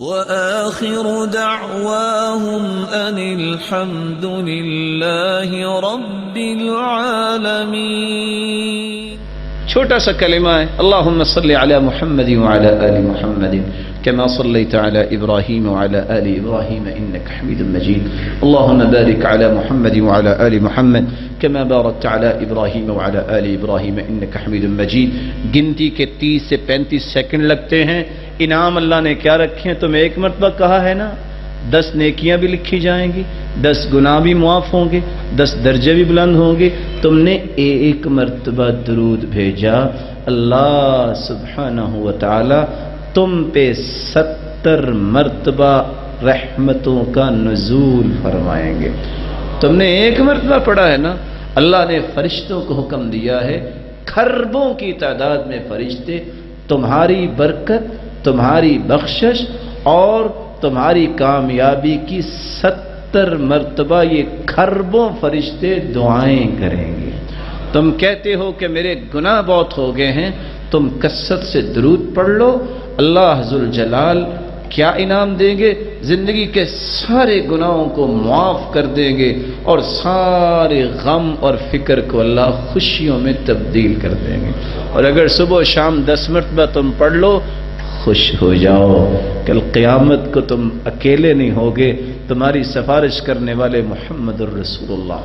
وآخر دعواهم أن الحمد لله رب العالمين. چھوٹا سا کلمہ ہے، اللہم صلی علی محمد وعلی آل محمد كما صليت على إبراهيم وعلى آل إبراهيم إنك حميد مجيد. اللهم بارك على محمد وعلى آل محمد كما باركت على إبراهيم وعلى آل إبراهيم إنك حميد مجيد. گنتی کے 30 سے 35 سیکنڈ لگتے ہیں. انعام اللہ نے کیا رکھے ہیں؟ تمہیں ایک مرتبہ کہا ہے نا 10 نیکیاں بھی لکھی جائیں گی، 10 گناہ بھی معاف ہوں گے، 10 درجے بھی بلند ہوں گے. تم نے ایک مرتبہ درود بھیجا، اللہ سبحانہ وتعالی تم پہ 70 مرتبہ رحمتوں کا نزول فرمائیں گے. تم نے ایک مرتبہ پڑھا ہے نا، اللہ نے فرشتوں کو حکم دیا ہے، کھربوں کی تعداد میں فرشتے تمہاری برکت، تمہاری بخشش اور تمہاری کامیابی کی 70 مرتبہ یہ کھربوں فرشتے دعائیں کریں گے. تم کہتے ہو کہ میرے گناہ بہت ہو گئے ہیں، تم کثرت سے درود پڑھ لو، اللہ ذوالجلال کیا انعام دیں گے؟ زندگی کے سارے گناہوں کو معاف کر دیں گے اور سارے غم اور فکر کو اللہ خوشیوں میں تبدیل کر دیں گے. اور اگر صبح و شام 10 مرتبہ تم پڑھ لو، خوش ہو جاؤ، کل قیامت کو تم اکیلے نہیں ہوگے، تمہاری سفارش کرنے والے محمد الرسول اللہ